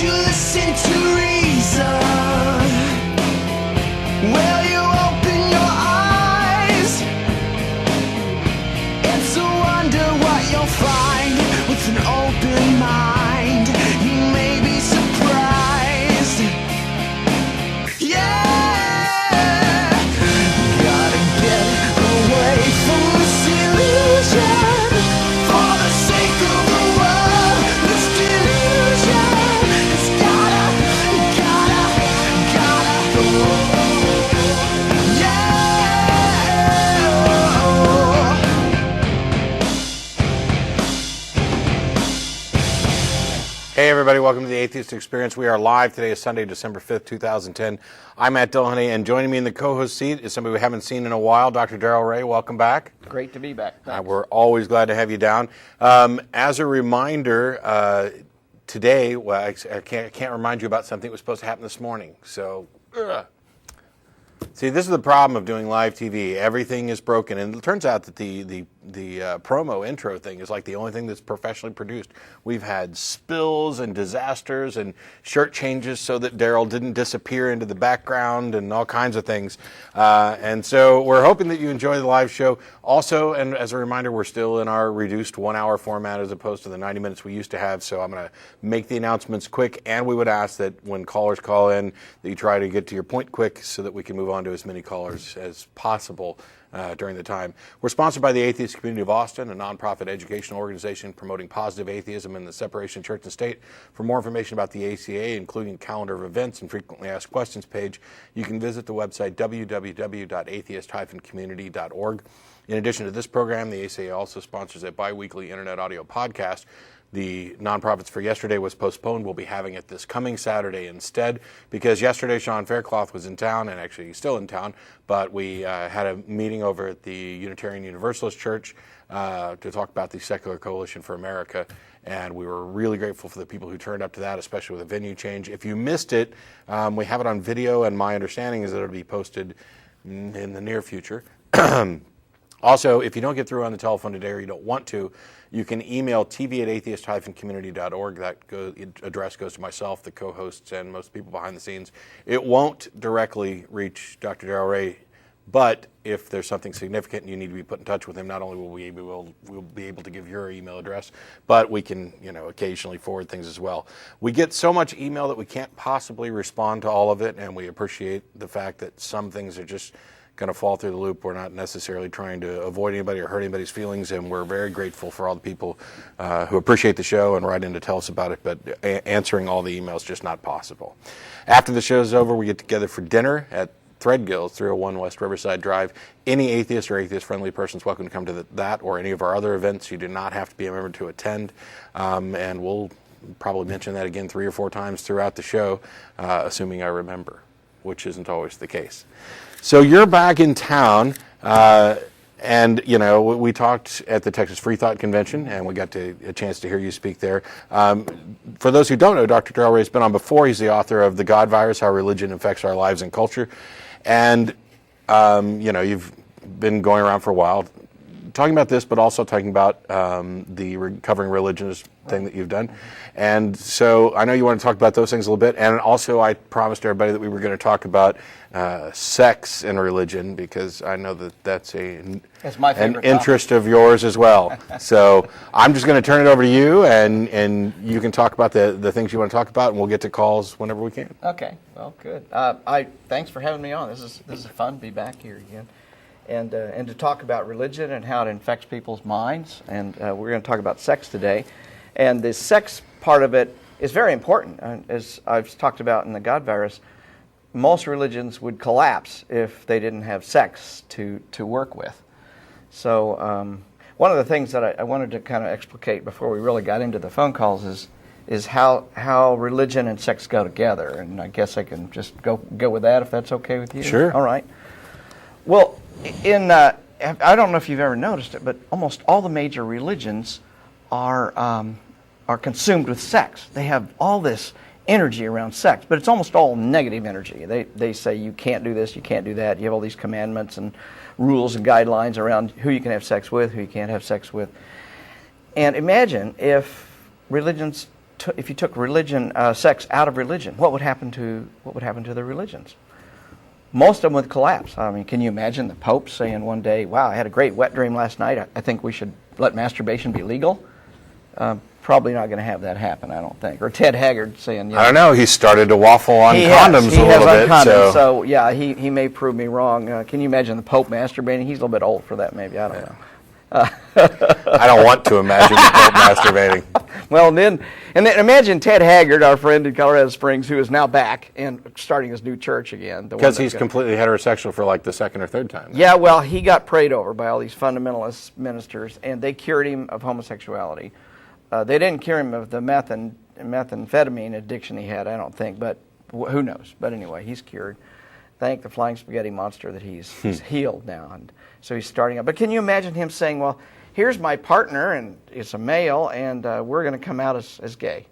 you listen to reason? Will you open your eyes and so wonder what you'll find with an open mind? You may be surprised. Yeah, gotta get away from this illusion for the sake of the world. This delusion, it's gotta Hey everybody, welcome to the Atheist Experience. We are live. Today is Sunday, December 5th, 2010. I'm Matt Dillahunty, and joining me in the co-host seat is somebody we haven't seen in a while, Dr. Darrell Ray. Welcome back. Great to be back. We're always glad to have you down. As a reminder, today, well, I can't remind you about something that was supposed to happen this morning. So, see, this is the problem of doing live TV. Everything is broken, and it turns out that the promo intro thing is like the only thing that's professionally produced. We've had spills and disasters and shirt changes so that Darrell didn't disappear into the background and all kinds of things. And so we're hoping that you enjoy the live show. Also, and as a reminder, we're still in our reduced 1 hour format as opposed to the 90 minutes we used to have. So I'm going to make the announcements quick, and we would ask that when callers call in, that you try to get to your point quick so that we can move on to as many callers as possible during the time. We're sponsored by the Atheist Community of Austin, a nonprofit educational organization promoting positive atheism and the separation of church and state. For more information about the ACA, including calendar of events and frequently asked questions page, you can visit the website www.atheist-community.org. In addition to this program, the ACA also sponsors a bi-weekly internet audio podcast. The Nonprofits for Yesterday was postponed. We'll be having it this coming Saturday instead, because yesterday Sean Faircloth was in town, and actually he's still in town, but we had a meeting over at the Unitarian Universalist Church to talk about the Secular Coalition for America, and we were really grateful for the people who turned up to that, especially with a venue change. If you missed it, we have it on video, and my understanding is that it'll be posted in the near future. Also, if you don't get through on the telephone today or you don't want to, you can email tv@atheist-community.org. That address goes to myself, the co-hosts, and most people behind the scenes. It won't directly reach Dr. Darrell Ray, but if there's something significant and you need to be put in touch with him, not only will we'll be able to give your email address, but we can, occasionally forward things as well. We get so much email that we can't possibly respond to all of it, and we appreciate the fact that some things are just going to fall through the loop. We're not necessarily trying to avoid anybody or hurt anybody's feelings, and we're very grateful for all the people who appreciate the show and write in to tell us about it, but answering all the emails is just not possible. After the show's over, we get together for dinner at Threadgill's, 301 West Riverside Drive. Any atheist or atheist-friendly person is welcome to come to that or any of our other events. You do not have to be a member to attend, and we'll probably mention that again 3 or 4 times throughout the show, assuming I remember, which isn't always the case. So you're back in town, and we talked at the Texas Free Thought Convention, and we got a chance to hear you speak there. For those who don't know, Dr. Darrell Ray's been on before. He's the author of The God Virus: How Religion Affects Our Lives and Culture, and you've been going around for a while talking about this, but also talking about the recovering religionist thing that you've done. And so I know you want to talk about those things a little bit. And also I promised everybody that we were going to talk about sex and religion, because I know that's an interest of yours as well. So I'm just going to turn it over to you, and you can talk about the things you want to talk about, and we'll get to calls whenever we can. Okay, well, good. Thanks for having me on. This is fun to be back here again. And to talk about religion and how it infects people's minds. And we're going to talk about sex today. And the sex part of it is very important. As I've talked about in the God Virus, most religions would collapse if they didn't have sex to work with. So one of the things that I wanted to kind of explicate before we really got into the phone calls is how religion and sex go together. And I guess I can just go with that, if that's okay with you. Sure. All right. Well, I don't know if you've ever noticed it, but almost all the major religions are consumed with sex. They have all this energy around sex, but it's almost all negative energy. They say you can't do this, you can't do that. You have all these commandments and rules and guidelines around who you can have sex with, who you can't have sex with. And imagine if religions if you took sex out of religion, what would happen to the religions? Most of them would collapse. I mean, can you imagine the Pope saying one day, "Wow, I had a great wet dream last night. I think we should let masturbation be legal"? Probably not going to have that happen, I don't think. Or Ted Haggard saying, I don't know. He started to waffle on condoms a little bit. Condoms, so yeah, he may prove me wrong. Can you imagine the Pope masturbating? He's a little bit old for that, maybe. I don't know. I don't want to imagine the Pope masturbating. Well, then imagine Ted Haggard, our friend in Colorado Springs, who is now back and starting his new church again. Because he's completely heterosexual for like the second or third time. Yeah, well, he got prayed over by all these fundamentalist ministers, and they cured him of homosexuality. They didn't cure him of the methamphetamine addiction he had, I don't think, but who knows? But anyway, he's cured. Thank the flying spaghetti monster that he's healed now. And so he's starting up. But can you imagine him saying, well, here's my partner, and it's a male, and we're going to come out as gay?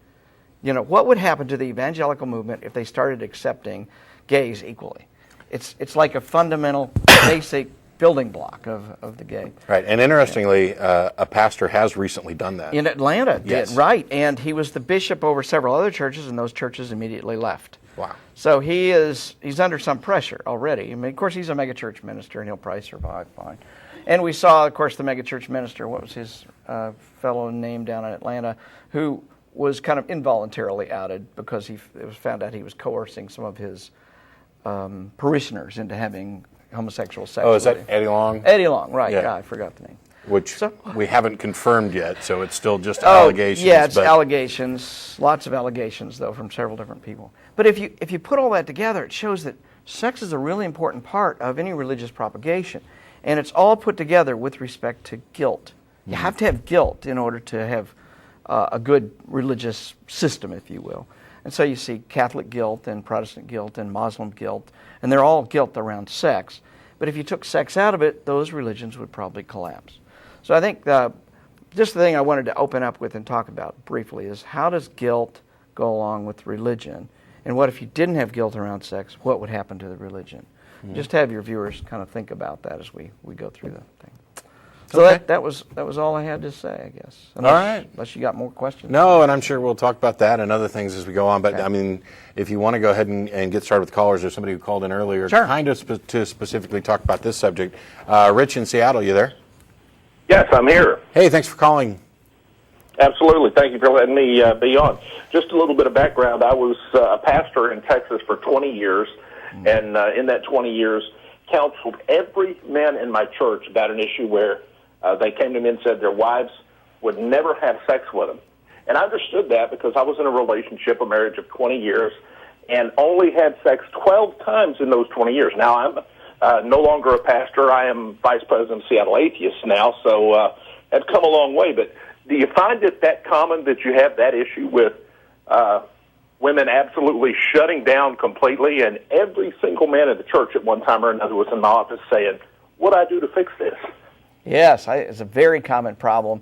You know, what would happen to the evangelical movement if they started accepting gays equally? It's like a fundamental, basic building block of the gay. Right, and interestingly, a pastor has recently done that. In Atlanta, yes. Right, and he was the bishop over several other churches, and those churches immediately left. Wow. So he's under some pressure already. I mean, of course, he's a megachurch minister, and he'll probably survive fine. And we saw, of course, the megachurch minister, what was his fellow name down in Atlanta, who was kind of involuntarily outed because it was found out he was coercing some of his parishioners into having homosexual sex. Oh, is that Eddie Long? Eddie Long, right. Yeah. Yeah, I forgot the name. Which we haven't confirmed yet, so it's still just allegations. Yeah, it's allegations. Lots of allegations, though, from several different people. But if you put all that together, it shows that sex is a really important part of any religious propagation. And it's all put together with respect to guilt. You have to have guilt in order to have a good religious system, if you will. And so you see Catholic guilt and Protestant guilt and Muslim guilt, and they're all guilt around sex. But if you took sex out of it, those religions would probably collapse. So I think just the thing I wanted to open up with and talk about briefly is how does guilt go along with religion? And what if you didn't have guilt around sex, what would happen to the religion? Mm-hmm. Just have your viewers kind of think about that as we go through the thing. So okay. that was all I had to say, I guess. All right. Unless you got more questions. No, and I'm sure we'll talk about that and other things as we go on. But, okay. I mean, if you want to go ahead and get started with callers, there's somebody who called in earlier sure. kind of to specifically talk about this subject. Rich in Seattle, you there? Yes, I'm here. Hey, thanks for calling. Absolutely. Thank you for letting me be on. Just a little bit of background. I was a pastor in Texas for 20 years, and in that 20 years, counseled every man in my church about an issue where they came to me and said their wives would never have sex with them. And I understood that because I was in a relationship, a marriage of 20 years, and only had sex 12 times in those 20 years. Now, I'm no longer a pastor. I am vice president of Seattle Atheists now, so I've come a long way. But do you find it that common that you have that issue with women absolutely shutting down completely, and every single man in the church at one time or another was in my office saying, what do I do to fix this? Yes, it's a very common problem.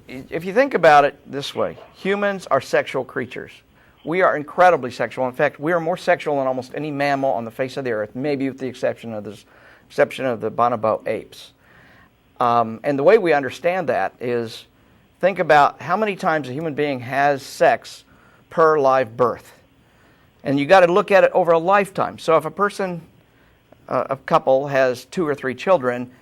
If you think about it this way, humans are sexual creatures. We are incredibly sexual. In fact, we are more sexual than almost any mammal on the face of the earth, maybe with the exception of the bonobo apes. And the way we understand that is, think about how many times a human being has sex per live birth. And you got to look at it over a lifetime. So if a couple has 2 or 3 children,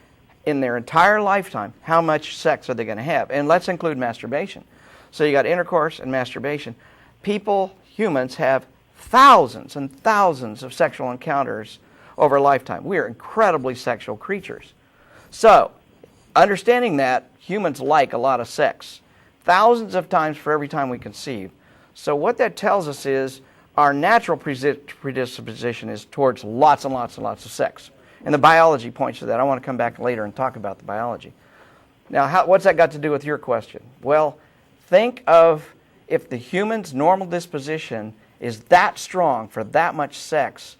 in their entire lifetime, how much sex are they going to have? And let's include masturbation. So you got intercourse and masturbation. Humans have thousands and thousands of sexual encounters over a lifetime. We are incredibly sexual creatures. So, understanding that, humans like a lot of sex. Thousands of times for every time we conceive. So what that tells us is our natural predisposition is towards lots and lots and lots of sex. And the biology points to that. I want to come back later and talk about the biology. Now, what's that got to do with your question? Well, think of if the human's normal disposition is that strong for that much sex,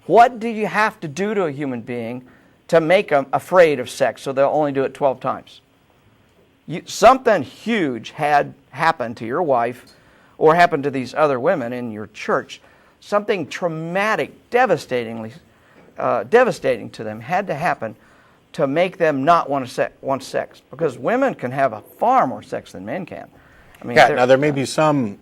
what do you have to do to a human being to make them afraid of sex so they'll only do it 12 times? Something huge had happened to your wife or happened to these other women in your church. Something traumatic, devastating to them had to happen to make them not want sex. Because women can have far more sex than men can. I mean, Yeah. Now there may be some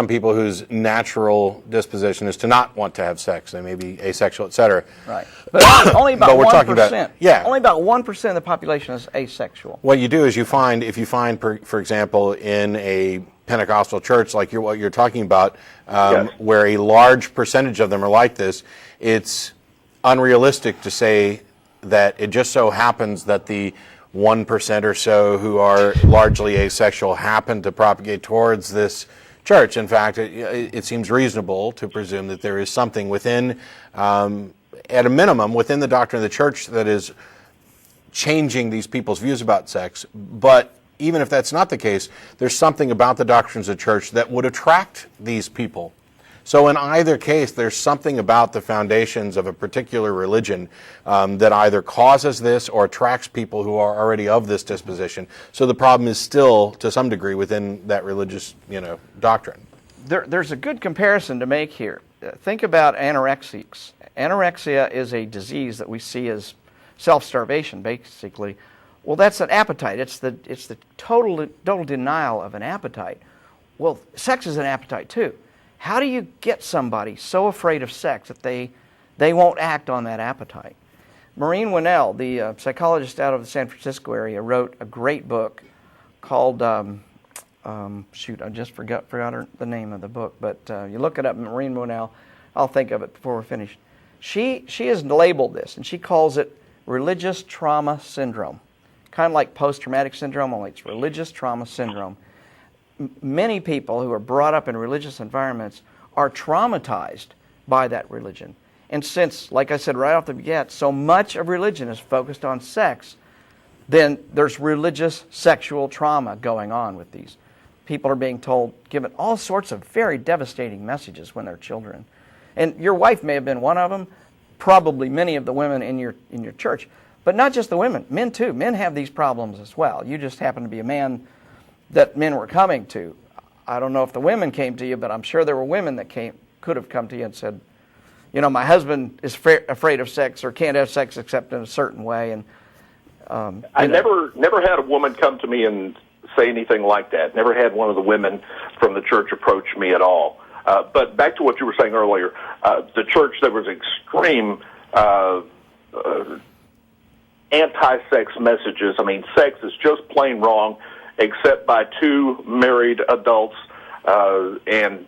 people whose natural disposition is to not want to have sex. They may be asexual, etc. right. But only about But we're 1%. talking about- yeah. Only about 1% of the population is asexual. What you do is if you find, for example, in a Pentecostal church like what you're talking about, Yes. where a large percentage of them are like this, it's unrealistic to say that it just so happens that the 1% or so who are largely asexual happen to propagate towards this church. In fact, it seems reasonable to presume that there is something within, at a minimum, within the doctrine of the church that is changing these people's views about sex. But even if that's not the case, there's something about the doctrines of the church that would attract these people. So in either case, there's something about the foundations of a particular religion that either causes this or attracts people who are already of this disposition. So the problem is still, to some degree, within that religious, doctrine. There's a good comparison to make here. Think about anorexics. Anorexia is a disease that we see as self-starvation, basically. Well, that's an appetite. It's the total denial of an appetite. Well, sex is an appetite too. How do you get somebody so afraid of sex that they won't act on that appetite? Maureen Winnell, the psychologist out of the San Francisco area, wrote a great book called, I just forgot the name of the book, but you look it up, Maureen Winnell, I'll think of it before we're finished. She has labeled this, and she calls it religious trauma syndrome. Kind of like post-traumatic syndrome, only it's religious trauma syndrome. Many people who are brought up in religious environments are traumatized by that religion. And since, like I said right off the bat, so much of religion is focused on sex, then there's religious sexual trauma going on with these. People are being given all sorts of very devastating messages when they're children. And your wife may have been one of them, probably many of the women in your church. But not just the women, men too. Men have these problems as well. You just happen to be a man that men were coming to. I don't know if the women came to you, but I'm sure there were women that could have come to you and said, my husband is afraid of sex or can't have sex except in a certain way. And I never had a woman come to me and say anything like that. Never had one of the women from the church approach me at all. But back to what you were saying earlier, the church, there was extreme anti-sex messages. I mean, sex is just plain wrong, except by two married adults. And,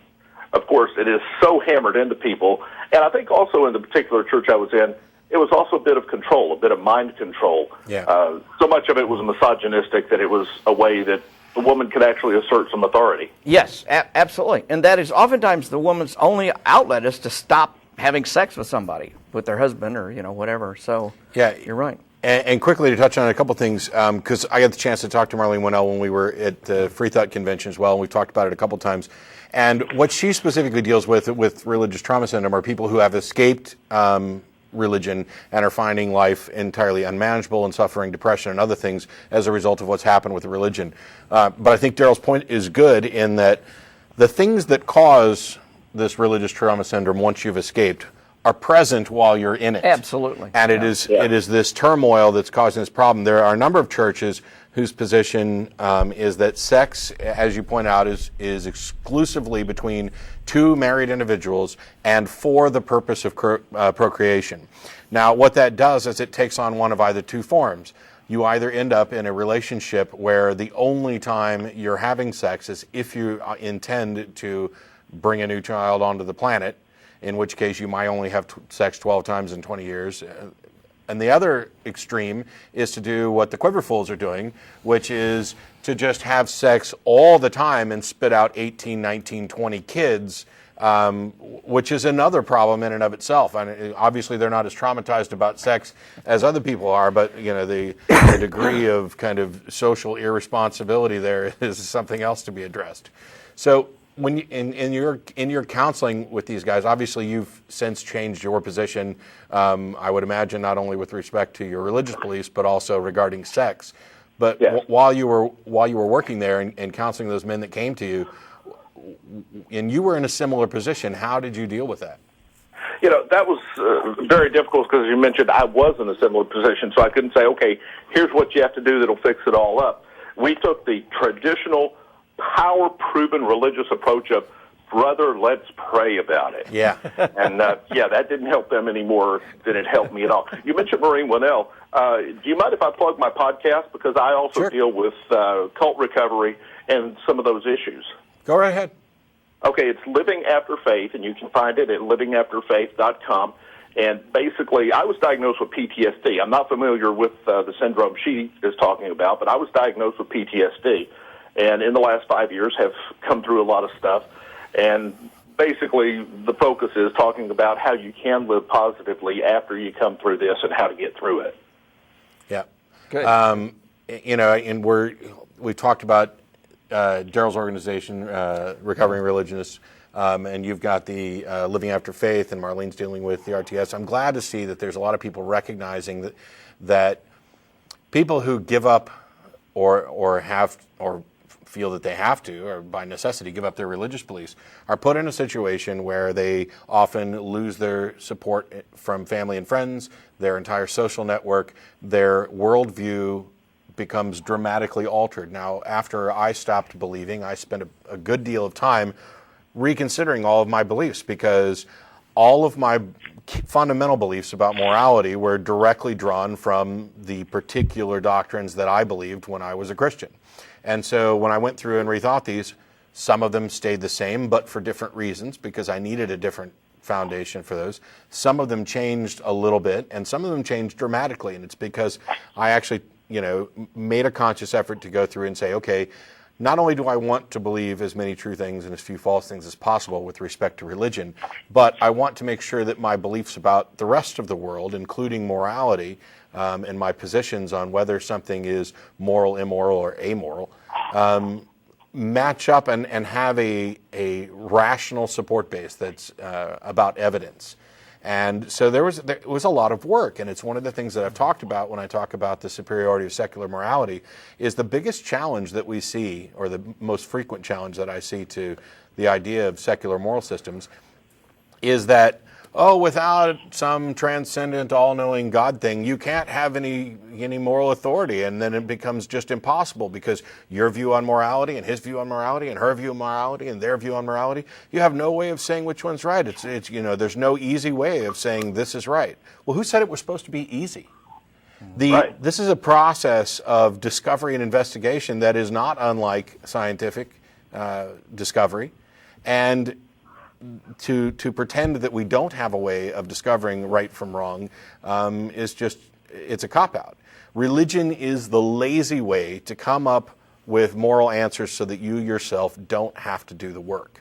of course, it is so hammered into people. And I think also in the particular church I was in, it was also a bit of control, a bit of mind control. Yeah. So much of it was misogynistic that it was a way that the woman could actually assert some authority. Yes, absolutely. And that is oftentimes the woman's only outlet is to stop having sex with somebody, with their husband or, whatever. So, yeah, you're right. And quickly to touch on a couple things, because I got the chance to talk to Marlene Winnell when we were at the Free Thought Convention as well, and we've talked about it a couple times. And what she specifically deals with religious trauma syndrome are people who have escaped religion and are finding life entirely unmanageable and suffering depression and other things as a result of what's happened with the religion. But I think Daryl's point is good in that the things that cause this religious trauma syndrome once you've escaped are present while you're in it. Absolutely. And it is this turmoil that's causing this problem. There are a number of churches whose position is that sex, as you point out, is exclusively between two married individuals and for the purpose of procreation. Now, what that does is it takes on one of either two forms. You either end up in a relationship where the only time you're having sex is if you intend to bring a new child onto the planet, in which case you might only have sex 12 times in 20 years. And the other extreme is to do what the Quiverfuls are doing, which is to just have sex all the time and spit out 18, 19, 20 kids, which is another problem in and of itself. And obviously they're not as traumatized about sex as other people are, but the degree of kind of social irresponsibility there is something else to be addressed. So when you, in your counseling with these guys, obviously you've since changed your position. I would imagine not only with respect to your religious beliefs, but also regarding sex. But yes. while you were working there and counseling those men that came to you, and you were in a similar position, how did you deal with that? That was very difficult because, as you mentioned, I was in a similar position, so I couldn't say, okay, here's what you have to do that'll fix it all up. We took the traditional power-proven religious approach of, brother, let's pray about it. Yeah. And, that didn't help them any more than it helped me at all. You mentioned Maureen Winnell. Do you mind if I plug my podcast? Because I also Sure. deal with cult recovery and some of those issues. Go right ahead. Okay, it's Living After Faith, and you can find it at livingafterfaith.com. And basically, I was diagnosed with PTSD. I'm not familiar with the syndrome she is talking about, but I was diagnosed with PTSD. And in the last 5 years have come through a lot of stuff. And basically, the focus is talking about how you can live positively after you come through this and how to get through it. Yeah. Good. And we've talked about Daryl's organization, Recovering Religionists, and you've got the Living After Faith, and Marlene's dealing with the RTS. I'm glad to see that there's a lot of people recognizing that people who give up or feel that they have to, or by necessity, give up their religious beliefs, are put in a situation where they often lose their support from family and friends, their entire social network, their worldview becomes dramatically altered. Now, after I stopped believing, I spent a good deal of time reconsidering all of my beliefs, because all of my fundamental beliefs about morality were directly drawn from the particular doctrines that I believed when I was a Christian. And so when I went through and rethought these, some of them stayed the same, but for different reasons, because I needed a different foundation for those. Some of them changed a little bit, and some of them changed dramatically. And it's because I actually, made a conscious effort to go through and say, okay, not only do I want to believe as many true things and as few false things as possible with respect to religion, but I want to make sure that my beliefs about the rest of the world, including morality, and my positions on whether something is moral, immoral, or amoral, match up and have a rational support base that's about evidence. And so there was a lot of work, and it's one of the things that I've talked about when I talk about the superiority of secular morality, is the biggest challenge that we see, or the most frequent challenge that I see to the idea of secular moral systems, is that, without some transcendent, all-knowing God thing, you can't have any moral authority, and then it becomes just impossible, because your view on morality and his view on morality and her view on morality and their view on morality, you have no way of saying which one's right. It's there's no easy way of saying this is right. Well, who said it was supposed to be easy? Right. This is a process of discovery and investigation that is not unlike scientific discovery, and to pretend that we don't have a way of discovering right from wrong it's a cop-out. Religion is the lazy way to come up with moral answers so that you yourself don't have to do the work.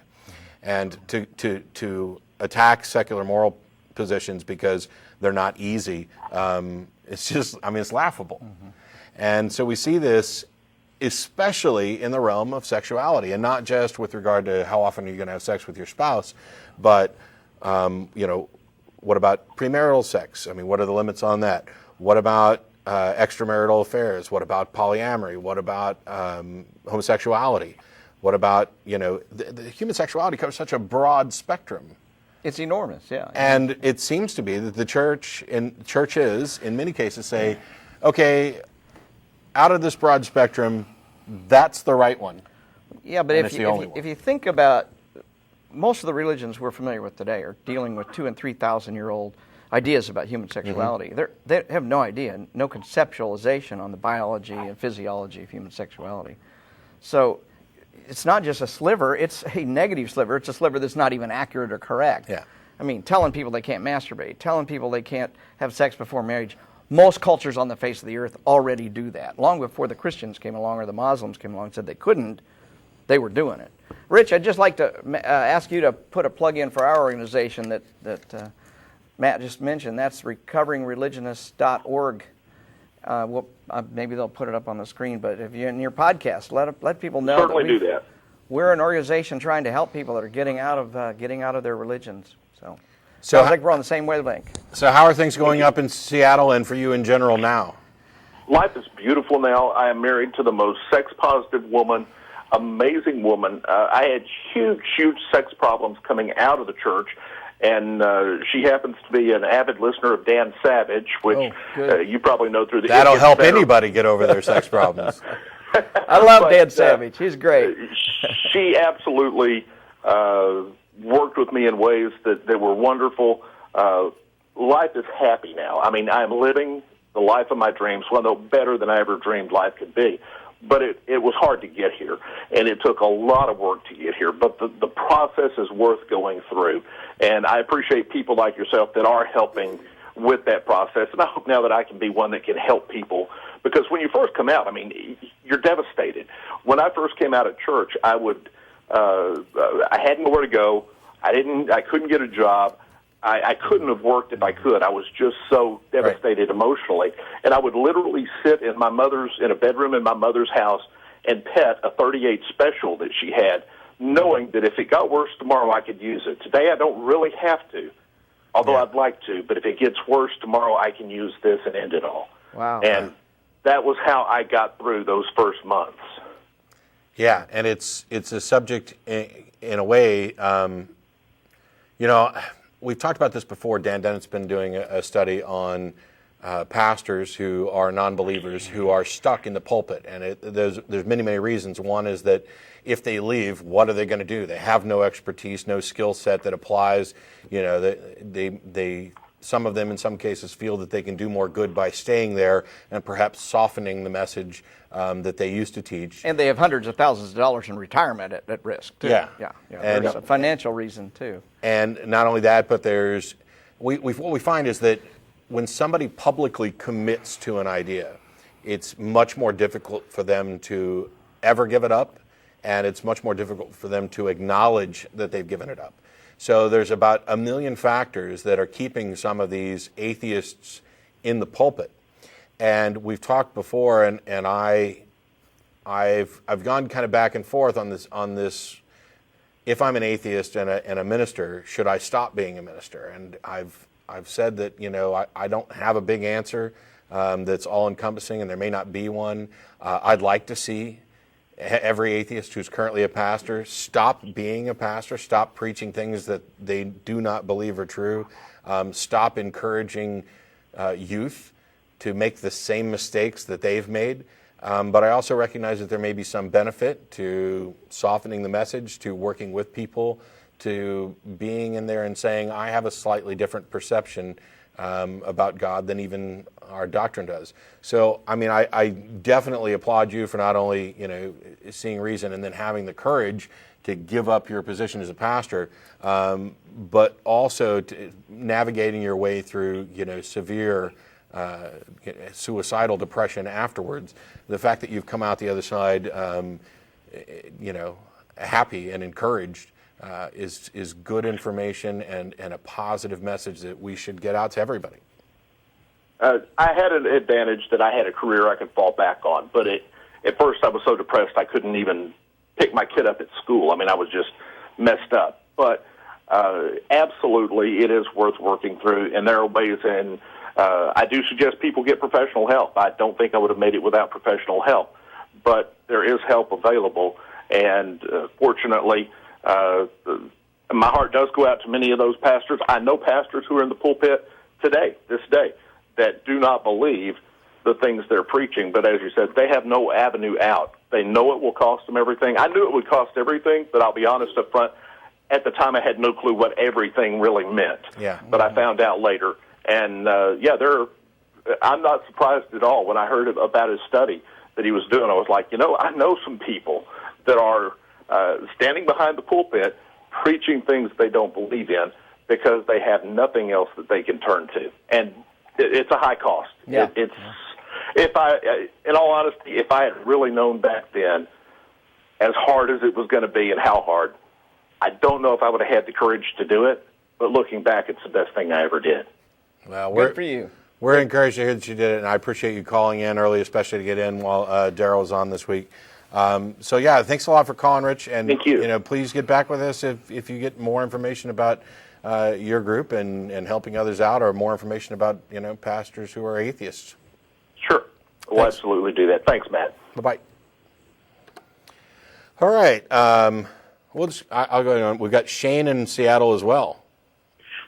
And to attack secular moral positions because they're not easy, it's laughable. Mm-hmm. And so we see this especially in the realm of sexuality, and not just with regard to how often are you going to have sex with your spouse, but what about premarital sex? I mean, what are the limits on that? What about extramarital affairs? What about polyamory? What about homosexuality? What about, the human sexuality covers such a broad spectrum. It's enormous, yeah. And it seems to be that the churches, in many cases, say, okay, out of this broad spectrum, that's the right one. Yeah, but if you think about, most of the religions we're familiar with today are dealing with 2,000 and 3,000 year old ideas about human sexuality. Mm-hmm. They have no idea, no conceptualization on the biology and physiology of human sexuality. So it's not just a sliver, it's a negative sliver. It's a sliver that's not even accurate or correct. Yeah. I mean, telling people they can't masturbate, telling people they can't have sex before marriage. Most cultures on the face of the earth already do that. Long before the Christians came along or the Muslims came along and said they couldn't, they were doing it. Rich, I'd just like to ask you to put a plug in for our organization that Matt just mentioned. That's recoveringreligionists.org. Maybe they'll put it up on the screen, but if you're in your podcast, let people know. Certainly do that. We're an organization trying to help people that are getting out of their religions. So I think we're on the same wavelength. So how are things going up in Seattle and for you in general now? Life is beautiful now. I am married to the most sex-positive woman, amazing woman. I had huge sex problems coming out of the church, and she happens to be an avid listener of Dan Savage, which you probably know through the... That'll help anybody get over their sex problems. I love But, Dan Savage. He's great. She absolutely worked with me in ways that were wonderful. Life is happy now. I mean, I'm living the life of my dreams, well, no better than I ever dreamed life could be. But it was hard to get here, and it took a lot of work to get here. But the process is worth going through, and I appreciate people like yourself that are helping with that process. And I hope now that I can be one that can help people, because when you first come out, I mean, you're devastated. When I first came out of church, I had nowhere to go. I couldn't get a job. I couldn't have worked if I could. I was just so devastated emotionally. And I would literally sit in a bedroom in my mother's house and pet a 38 special that she had, knowing that if it got worse tomorrow, I could use it. Today, I don't really have to, although I'd like to. But if it gets worse tomorrow, I can use this and end it all. Wow. And that was how I got through those first months. Yeah, and it's a subject in a way, we've talked about this before. Dan Dennett's been doing a study on pastors who are non-believers who are stuck in the pulpit, and there's many reasons. One is that if they leave, what are they going to do? They have no expertise, no skill set that applies. They some of them in some cases feel that they can do more good by staying there and perhaps softening the message that they used to teach. And they have hundreds of thousands of dollars in retirement at risk, too. Yeah. And there's a financial reason, too. And not only that, but what we find is that when somebody publicly commits to an idea, it's much more difficult for them to ever give it up, and it's much more difficult for them to acknowledge that they've given it up. So there's about 1 million factors that are keeping some of these atheists in the pulpit. And we've talked before, and I've gone kind of back and forth on this. If I'm an atheist and a minister, should I stop being a minister? And I've said that I don't have a big answer that's all encompassing, and there may not be one. I'd like to see every atheist who's currently a pastor stop being a pastor, stop preaching things that they do not believe are true, stop encouraging youth to make the same mistakes that they've made. But I also recognize that there may be some benefit to softening the message, to working with people, to being in there and saying, I have a slightly different perception about God than even our doctrine does. So, I mean, I definitely applaud you for not only, seeing reason and then having the courage to give up your position as a pastor, but also navigating your way through, severe suicidal depression afterwards. The fact that you've come out the other side, happy and encouraged is good information and a positive message that we should get out to everybody. I had an advantage that I had a career I could fall back on, but at first I was so depressed I couldn't even pick my kid up at school. I mean, I was just messed up. But absolutely, it is worth working through, and there are ways in. I do suggest people get professional help. I don't think I would have made it without professional help, but there is help available, and fortunately, my heart does go out to many of those pastors. I know pastors who are in the pulpit this day, that do not believe the things they're preaching, but as you said, they have no avenue out. They know it will cost them everything. I knew it would cost everything, but I'll be honest up front, at the time I had no clue what everything really meant. Yeah. But I found out later. And, I'm not surprised at all when I heard about his study that he was doing. I was like, I know some people that are standing behind the pulpit preaching things they don't believe in because they have nothing else that they can turn to. And it's a high cost. Yeah. In all honesty, if I had really known back then as hard as it was going to be and how hard, I don't know if I would have had the courage to do it, but looking back, it's the best thing I ever did. Well, Good for you. We're encouraged to hear that you did it, and I appreciate you calling in early, especially to get in while Daryl was on this week. Thanks a lot for calling, Rich. And thank you. Please get back with us if you get more information about your group and helping others out, or more information about pastors who are atheists. Sure, we'll absolutely do that. Thanks, Matt. Bye-bye. All right, I'll go on. We've got Shane in Seattle as well.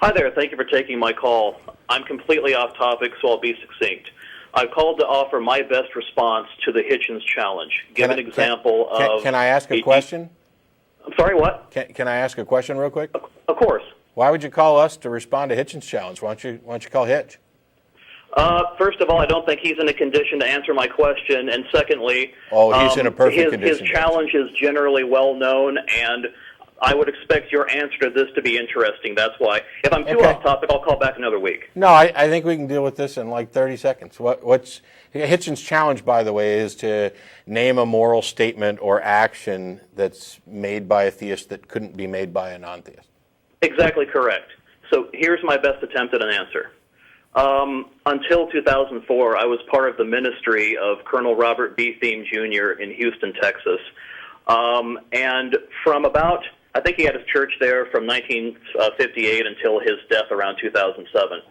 Hi there. Thank you for taking my call. I'm completely off topic, so I'll be succinct. I called to offer my best response to the Hitchens challenge. Give an example of... Can I ask a question? I'm sorry, what? Can I ask a question real quick? Of course. Why would you call us to respond to Hitchens' challenge? Why don't you call Hitch? First of all, I don't think he's in a condition to answer my question, and secondly... Oh, he's in a perfect condition. His challenge is generally well known, and I would expect your answer to this to be interesting. That's why. If I'm too off topic, I'll call back another week. No, I think we can deal with this in like 30 seconds. What's Hitchens' challenge, by the way, is to name a moral statement or action that's made by a theist that couldn't be made by a non-theist. Exactly correct. So here's my best attempt at an answer. Until 2004, I was part of the ministry of Colonel Robert B. Thiem Jr. in Houston, Texas. And from about... I think he had his church there from 1958 until his death around 2007.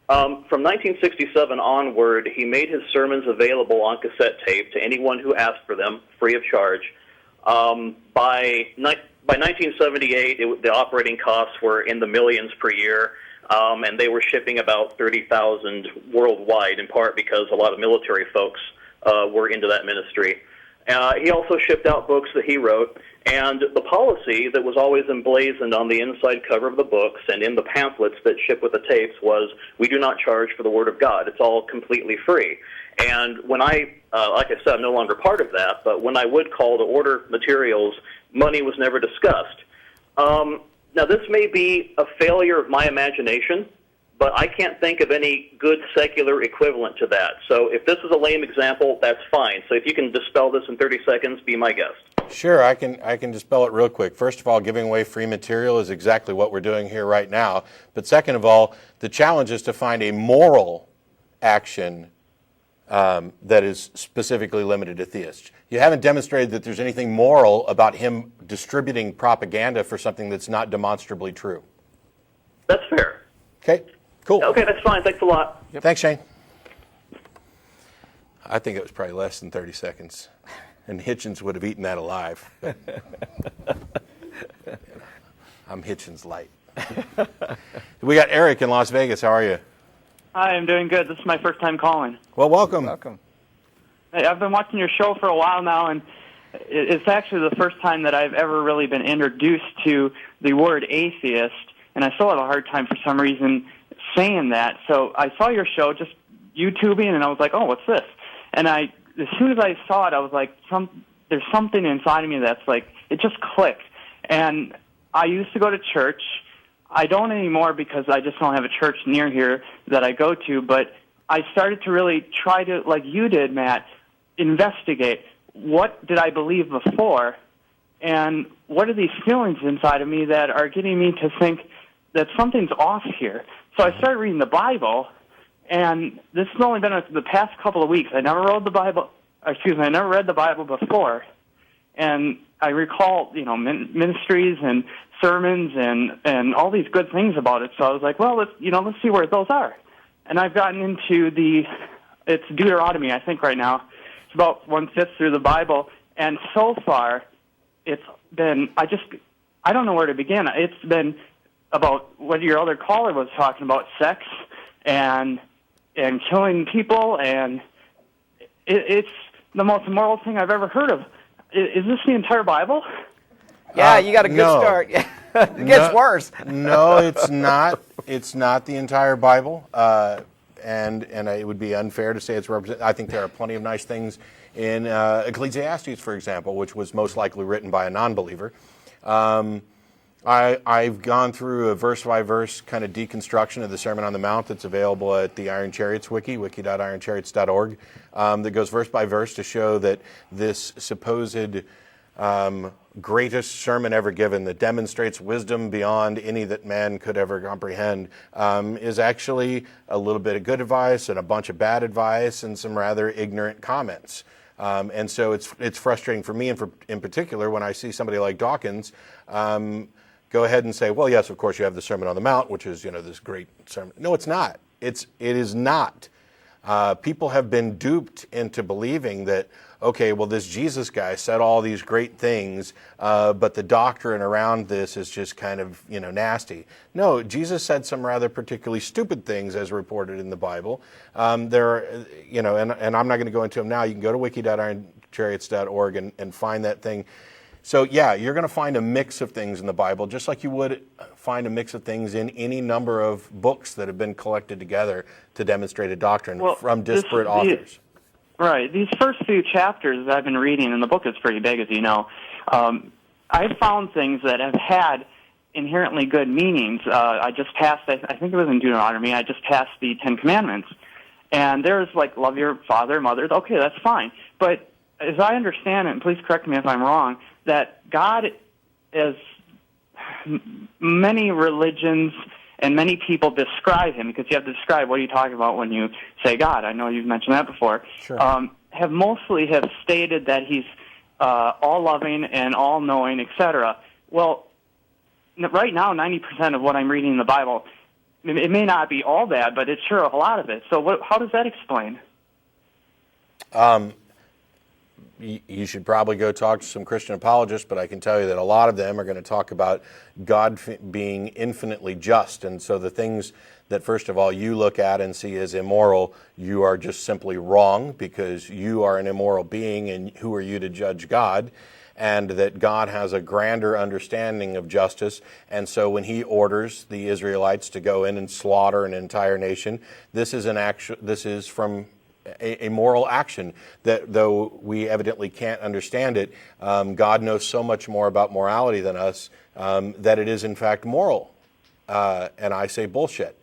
From 1967 onward, he made his sermons available on cassette tape to anyone who asked for them, free of charge. By 1978, the operating costs were in the millions per year, and they were shipping about 30,000 worldwide, in part because a lot of military folks were into that ministry. He also shipped out books that he wrote, and the policy that was always emblazoned on the inside cover of the books and in the pamphlets that ship with the tapes was, we do not charge for the Word of God. It's all completely free. And when I, like I said, I'm no longer part of that, but when I would call to order materials, money was never discussed. Now, this may be a failure of my imagination, but I can't think of any good secular equivalent to that. So if this is a lame example, that's fine. So if you can dispel this in 30 seconds, be my guest. Sure, I can dispel it real quick. First of all, giving away free material is exactly what we're doing here right now. But second of all, the challenge is to find a moral action that is specifically limited to theists. You haven't demonstrated that there's anything moral about him distributing propaganda for something that's not demonstrably true. That's fair. Okay, cool. Okay, that's fine. Thanks a lot. Yep. Thanks, Shane. I think it was probably less than 30 seconds. And Hitchens would have eaten that alive. I'm Hitchens light. We got Eric in Las Vegas. How are you? Hi, I'm doing good. This is my first time calling. Well, welcome. Welcome. Hey, I've been watching your show for a while now, and it's actually the first time that I've ever really been introduced to the word atheist, and I still have a hard time for some reason saying that. So I saw your show, just YouTubing, and I was like, oh, what's this? And as soon as I saw it, I was like, there's something inside of me that's like, it just clicked. And I used to go to church. I don't anymore because I just don't have a church near here that I go to, but I started to really try to, like you did, Matt, investigate what did I believe before, and what are these feelings inside of me that are getting me to think that something's off here. So I started reading the Bible, and this has only been the past couple of weeks. I never read the Bible before, and I recall, ministries and sermons and all these good things about it. So I was like, well, let's see where those are. And I've gotten into it's Deuteronomy, I think, right now. It's about 1/5 through the Bible, and so far, it's been, I don't know where to begin. It's been about what your other caller was talking about, sex and killing people, and it's the most immoral thing I've ever heard of. Is this the entire Bible? Yeah, you got a good start. It gets worse. No, it's not. It's not the entire Bible, and it would be unfair to say it's representative. I think there are plenty of nice things in Ecclesiastes, for example, which was most likely written by a non-believer. I've gone through a verse-by-verse kind of deconstruction of the Sermon on the Mount that's available at the Iron Chariots wiki.ironchariots.org, that goes verse by verse to show that this supposed greatest sermon ever given that demonstrates wisdom beyond any that man could ever comprehend is actually a little bit of good advice and a bunch of bad advice and some rather ignorant comments. And so it's frustrating for me, and in particular, when I see somebody like Dawkins go ahead and say, well, yes, of course you have the Sermon on the Mount, which is, this great sermon. No, it's not. It is not. People have been duped into believing that, okay, well, this Jesus guy said all these great things, but the doctrine around this is just kind of, nasty. No, Jesus said some rather particularly stupid things as reported in the Bible. There are, and I'm not going to go into them now. You can go to wiki.ironchariots.org and find that thing. So, yeah, you're going to find a mix of things in the Bible, just like you would find a mix of things in any number of books that have been collected together to demonstrate a doctrine from disparate authors. Right. These first few chapters that I've been reading, and the book is pretty big, as you know, I've found things that have had inherently good meanings. I just passed, I think it was in Deuteronomy, I just passed the Ten Commandments. And there's like, love your father and mother. Okay, that's fine. But as I understand it, and please correct me if I'm wrong, that God, as many religions and many people describe him, because you have to describe what are you talking about when you say God. I know you've mentioned that before. Sure. Have mostly stated that he's all-loving and all-knowing, etc. Well, right now, 90% of what I'm reading in the Bible, it may not be all bad, but it's sure a lot of it. So how does that explain? You should probably go talk to some Christian apologists, but I can tell you that a lot of them are going to talk about God being infinitely just. And so the things that, first of all, you look at and see as immoral, you are just simply wrong because you are an immoral being, and who are you to judge God? And that God has a grander understanding of justice. And so when he orders the Israelites to go in and slaughter an entire nation, this is from a moral action that, though we evidently can't understand it, God knows so much more about morality than us that it is in fact moral. And I say bullshit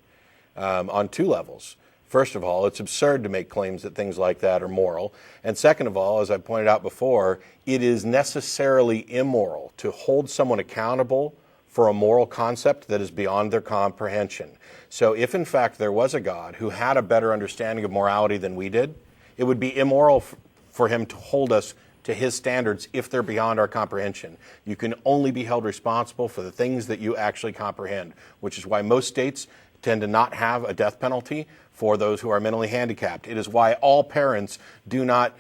on two levels. First of all, it's absurd to make claims that things like that are moral. And second of all, as I pointed out before, it is necessarily immoral to hold someone accountable for a moral concept that is beyond their comprehension. So if in fact there was a God who had a better understanding of morality than we did, it would be immoral for him to hold us to his standards if they're beyond our comprehension. You can only be held responsible for the things that you actually comprehend, which is why most states tend to not have a death penalty for those who are mentally handicapped. It is why all parents do not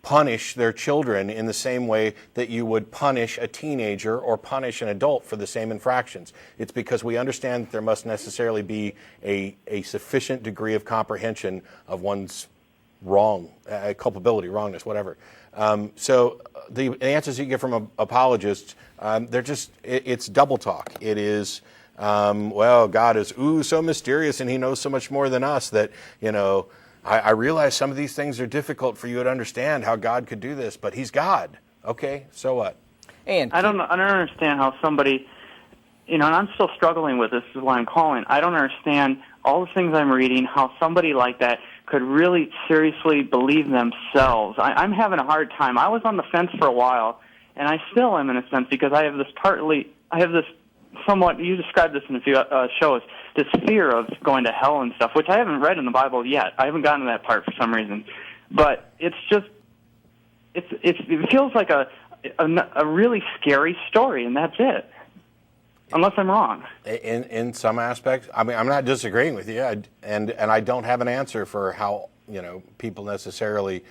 punish their children in the same way that you would punish a teenager or punish an adult for the same infractions. It's because we understand that there must necessarily be a sufficient degree of comprehension of one's wrong, culpability, wrongness, whatever. So the answers you get from apologists, it's double talk. It is, well, God is, so mysterious and he knows so much more than us that, I realize some of these things are difficult for you to understand how God could do this, but he's God. Okay, so what? And I don't understand how somebody, and I'm still struggling with this, is why I'm calling. I don't understand all the things I'm reading, how somebody like that could really seriously believe themselves. I'm having a hard time. I was on the fence for a while, and I still am in a sense, because I have this somewhat, you described this in a few shows, this fear of going to hell and stuff, which I haven't read in the Bible yet. I haven't gotten to that part for some reason. But it's just, it feels like a really scary story, and that's it. Unless I'm wrong. In some aspects, I mean, I'm not disagreeing with you, and I don't have an answer for how people necessarily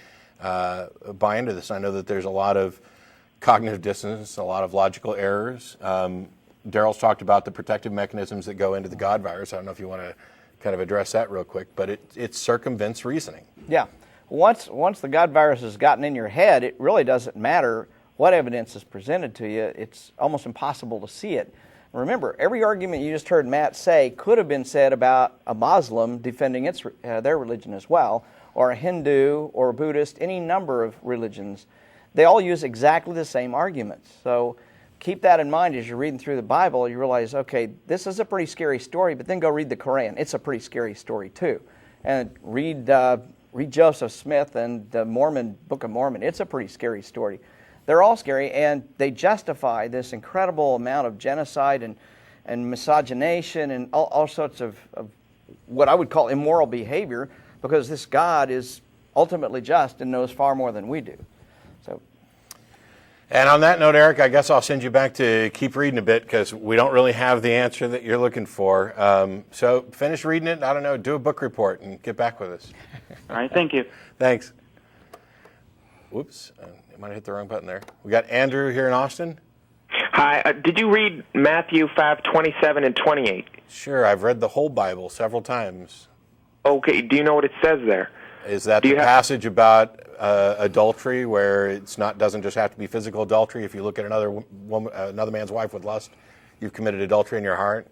buy into this. I know that there's a lot of cognitive dissonance, a lot of logical errors. Daryl's talked about the protective mechanisms that go into the God virus. I don't know if you want to kind of address that real quick, but it circumvents reasoning. Yeah. Once the God virus has gotten in your head, it really doesn't matter what evidence is presented to you. It's almost impossible to see it. Remember, every argument you just heard Matt say could have been said about a Muslim defending their religion as well, or a Hindu or a Buddhist, any number of religions. They all use exactly the same arguments. So keep that in mind as you're reading through the Bible. You realize, okay, this is a pretty scary story, but then go read the Quran. It's a pretty scary story too. And read Joseph Smith and the Book of Mormon. It's a pretty scary story. They're all scary, and they justify this incredible amount of genocide and misogynation and all sorts of what I would call immoral behavior, because this God is ultimately just and knows far more than we do. So, And on that note, Eric, I guess I'll send you back to keep reading a bit because we don't really have the answer that you're looking for. So finish reading it. I don't know, do a book report and get back with us. All right, thank you. Thanks. Whoops, I might have hit the wrong button there. We got Andrew here in Austin. Hi. Did you read Matthew 5:27 and 28? Sure, I've read the whole Bible several times. Okay. Do you know what it says there? Is that the passage about adultery, where it's not doesn't just have to be physical adultery? If you look at another woman, another man's wife with lust, you've committed adultery in your heart.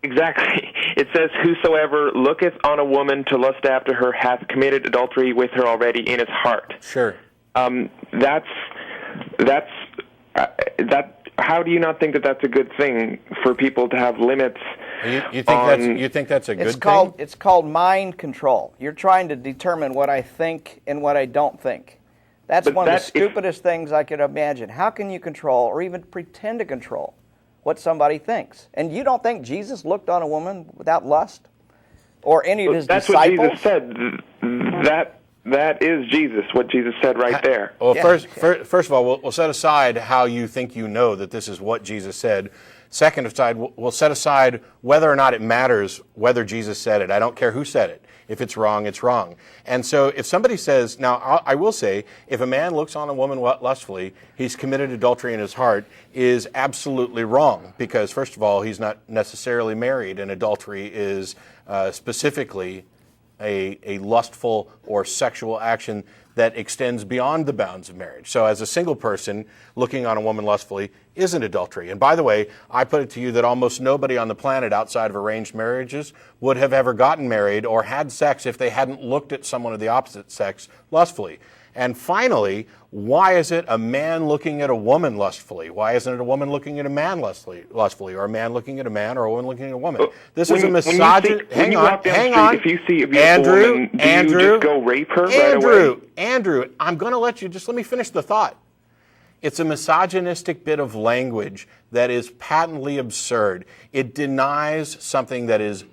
Exactly. It says, "Whosoever looketh on a woman to lust after her hath committed adultery with her already in his heart." Sure. That's How do you not think that that's a good thing for people to have limits? You think that's a good thing? It's called mind control. You're trying to determine what I think and what I don't think. That's one of the stupidest things I could imagine. How can you control or even pretend to control what somebody thinks? And you don't think Jesus looked on a woman without lust? Or any of his disciples? That's what Jesus said. That is Jesus, what Jesus said right there. Well, first of all, we'll set aside how you think you know that this is what Jesus said. Second aside, we'll set aside whether or not it matters whether Jesus said it. I don't care who said it. If it's wrong, it's wrong. And so if somebody says, now I will say, if a man looks on a woman lustfully, he's committed adultery in his heart, is absolutely wrong. Because first of all, he's not necessarily married, and adultery is specifically a lustful or sexual action that extends beyond the bounds of marriage. So as a single person looking on a woman lustfully isn't adultery. And by the way, I put it to you that almost nobody on the planet outside of arranged marriages would have ever gotten married or had sex if they hadn't looked at someone of the opposite sex lustfully. And finally, why is it a man looking at a woman lustfully? Why isn't it a woman looking at a man lustfully, or a man looking at a man, or a woman looking at a woman? This is a misogynist. Hang on. If you see a beautiful woman, do you just go rape her right away? Andrew, I'm going to let me finish the thought. It's a misogynistic bit of language that is patently absurd. It denies something that is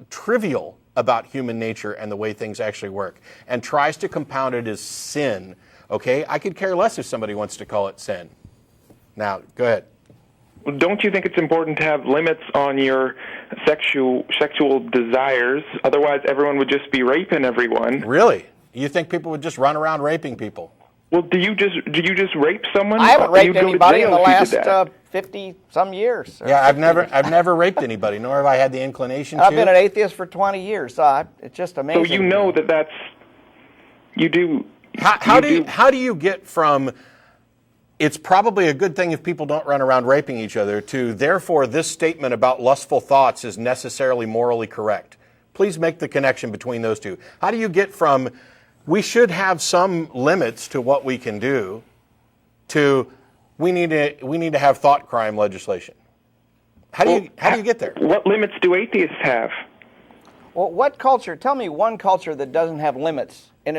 trivial about human nature and the way things actually work, and tries to compound it as sin. Okay? I could care less if somebody wants to call it sin. Now, go ahead. Well, don't you think it's important to have limits on your sexual desires? Otherwise, everyone would just be raping everyone. Really? You think people would just run around raping people? Well, did you just rape someone? I haven't raped anybody in the last 50-some years. Yeah, I've never raped anybody, nor have I had the inclination to. I've been an atheist for 20 years, so it's just amazing. So you know that's you do. How do you get from it's probably a good thing if people don't run around raping each other to therefore this statement about lustful thoughts is necessarily morally correct? Please make the connection between those two. How do you get from we should have some limits to what we can do to we need to have thought crime legislation? How do you get there? What limits do atheists have? Well, what culture? Tell me one culture that doesn't have limits. And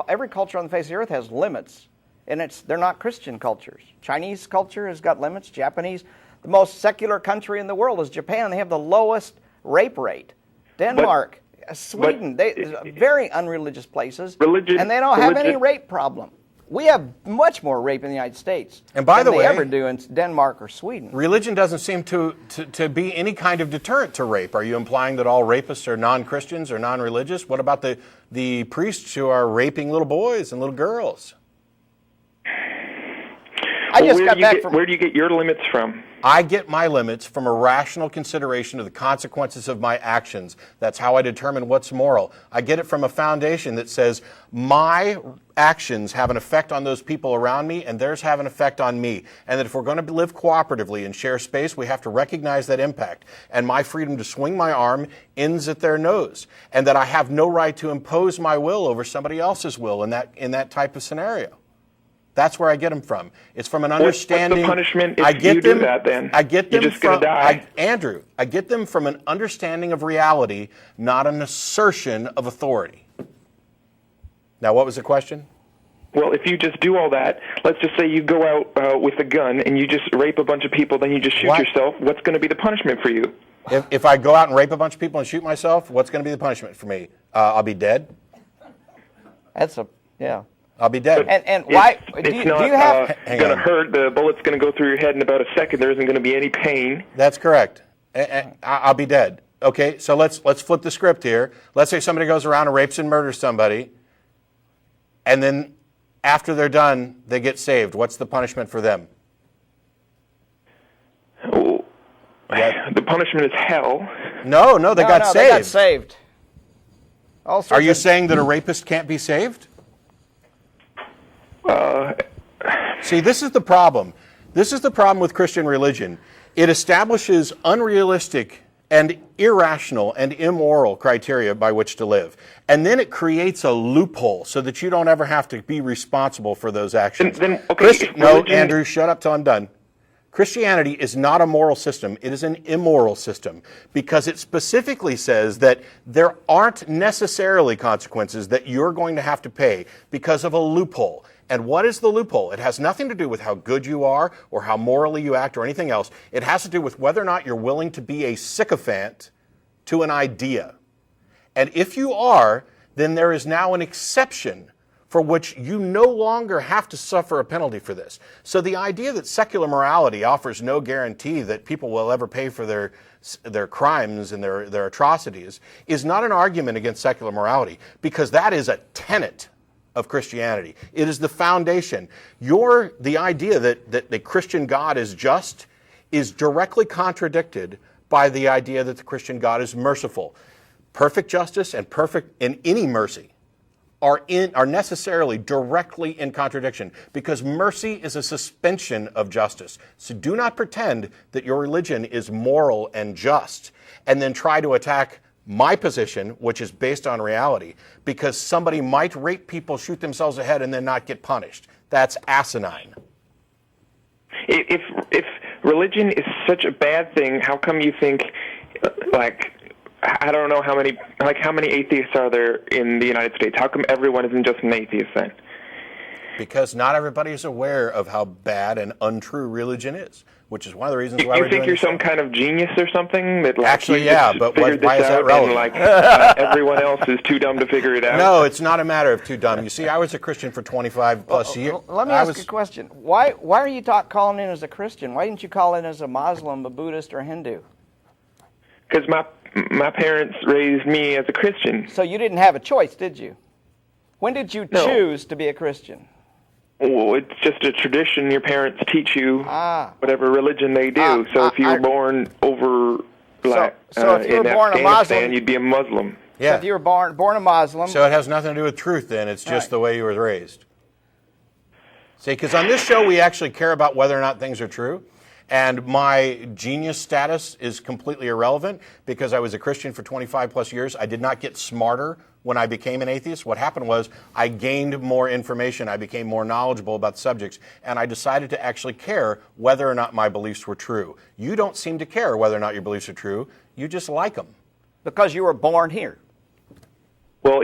every culture on the face of the earth has limits, and they're not Christian cultures. Chinese culture has got limits. Japanese, the most secular country in the world is Japan. They have the lowest rape rate. Denmark, Sweden, very unreligious places, and they don't have any rape problem. We have much more rape in the United States than they ever do in Denmark or Sweden. Religion doesn't seem to be any kind of deterrent to rape. Are you implying that all rapists are non-Christians or non-religious? What about the priests who are raping little boys and little girls? Where do you get your limits from? I get my limits from a rational consideration of the consequences of my actions. That's how I determine what's moral. I get it from a foundation that says my actions have an effect on those people around me and theirs have an effect on me. And that if we're going to live cooperatively and share space, we have to recognize that impact. And my freedom to swing my arm ends at their nose. And that I have no right to impose my will over somebody else's will in that type of scenario. That's where I get them from. It's from an understanding. What's the punishment if you do that then? I get them You're just going to die. Andrew, I get them from an understanding of reality, not an assertion of authority. Now, what was the question? Well, if you just do all that, let's just say you go out with a gun and you just rape a bunch of people, then you just shoot yourself, what's going to be the punishment for you? If I go out and rape a bunch of people and shoot myself, what's going to be the punishment for me? I'll be dead? Yeah. I'll be dead. And why? It's Do not you have? Hang going to on. hurt. The bullet's going to go through your head in about a second. There isn't going to be any pain. That's correct. I'll be dead. Okay, so let's flip the script here. Let's say somebody goes around and rapes and murders somebody, and then after they're done, they get saved. What's the punishment for them? Oh, the punishment is hell. No, they got saved. They got saved. All sorts Are you of- saying that a rapist can't be saved? See, this is the problem. This is the problem with Christian religion. It establishes unrealistic and irrational and immoral criteria by which to live. And then it creates a loophole so that you don't ever have to be responsible for those actions. No, Andrew, shut up till I'm done. Christianity is not a moral system. It is an immoral system because it specifically says that there aren't necessarily consequences that you're going to have to pay because of a loophole. And what is the loophole? It has nothing to do with how good you are or how morally you act or anything else. It has to do with whether or not you're willing to be a sycophant to an idea. And if you are, then there is now an exception for which you no longer have to suffer a penalty for this. So the idea that secular morality offers no guarantee that people will ever pay for their crimes and their atrocities is not an argument against secular morality, because that is a tenet of Christianity. It is the foundation. The idea that the Christian God is just is directly contradicted by the idea that the Christian God is merciful. Perfect justice and any mercy are necessarily directly in contradiction, because mercy is a suspension of justice. So do not pretend that your religion is moral and just and then try to attack my position, which is based on reality, because somebody might rape people, shoot themselves ahead, and then not get punished. That's asinine. If religion is such a bad thing, how come you think, I don't know how many atheists are there in the United States? How come everyone isn't just an atheist then? Because not everybody is aware of how bad and untrue religion is, which is one of the reasons why you we're think doing you're this some kind of genius or something? That Actually, you yeah, just but figured why this is that out relevant? And everyone else is too dumb to figure it out? No, it's not a matter of too dumb. You see, I was a Christian for 25 plus years. Let me ask you a question. Why are you calling in as a Christian? Why didn't you call in as a Muslim, a Buddhist, or a Hindu? Because my parents raised me as a Christian. So you didn't have a choice, did you? When did you choose to be a Christian? Well, it's just a tradition. Your parents teach you whatever religion they do. So if you were born over so if you were in born a Afghanistan, Muslim, you'd be a Muslim. Yeah. So if you were born a Muslim. So it has nothing to do with truth then. It's just the way you were raised. See, because on this show we actually care about whether or not things are true. And my genius status is completely irrelevant because I was a Christian for 25 plus years. I did not get smarter when I became an atheist. What happened was I gained more information. I became more knowledgeable about subjects. And I decided to actually care whether or not my beliefs were true. You don't seem to care whether or not your beliefs are true. You just like them. Because you were born here. Well,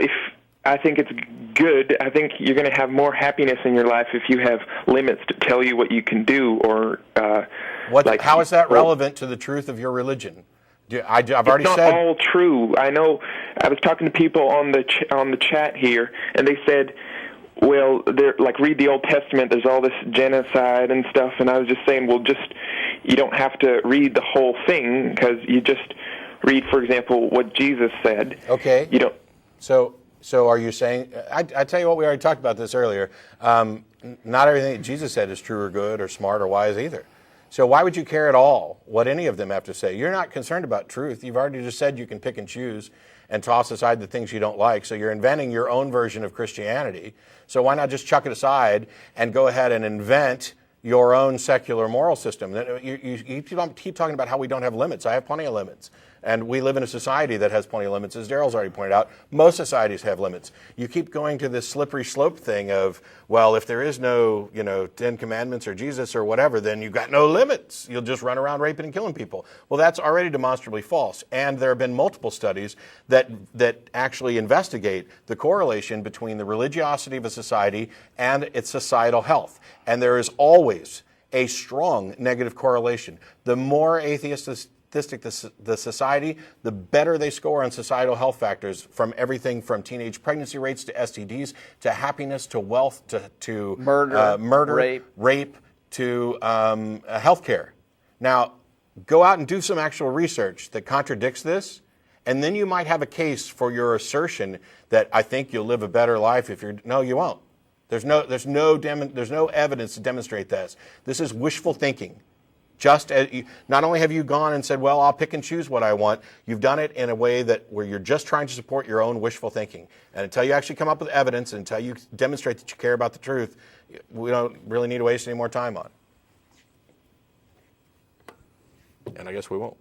I think it's good. I think you're going to have more happiness in your life if you have limits to tell you what you can do, or how is that relevant to the truth of your religion? I've already said it's not all true. I know. I was talking to people on the chat here, and they said, well, they're read the Old Testament. There's all this genocide and stuff, and I was just saying, well, you don't have to read the whole thing, because you just read, for example, what Jesus said. Okay. You don't. So are you saying, I tell you what, we already talked about this earlier, not everything that Jesus said is true or good or smart or wise either. So why would you care at all what any of them have to say? You're not concerned about truth. You've already just said you can pick and choose and toss aside the things you don't like. So you're inventing your own version of Christianity. So why not just chuck it aside and go ahead and invent your own secular moral system? You keep talking about how we don't have limits. I have plenty of limits. And we live in a society that has plenty of limits. As Daryl's already pointed out, most societies have limits. You keep going to this slippery slope thing of, well, if there is no, 10 Commandments or Jesus or whatever, then you've got no limits. You'll just run around raping and killing people. Well, that's already demonstrably false. And there have been multiple studies that actually investigate the correlation between the religiosity of a society and its societal health. And there is always a strong negative correlation. The more atheists statistic the society, the better they score on societal health factors, from everything from teenage pregnancy rates to STDs to happiness to wealth to murder, rape to healthcare. Now, go out and do some actual research that contradicts this, and then you might have a case for your assertion that I think you'll live a better life if you're. No, you won't. There's no evidence to demonstrate this. This is wishful thinking. Just as not only have you gone and said, well, I'll pick and choose what I want, you've done it in a way where you're just trying to support your own wishful thinking. And until you actually come up with evidence and until you demonstrate that you care about the truth, we don't really need to waste any more time on it. And I guess we won't.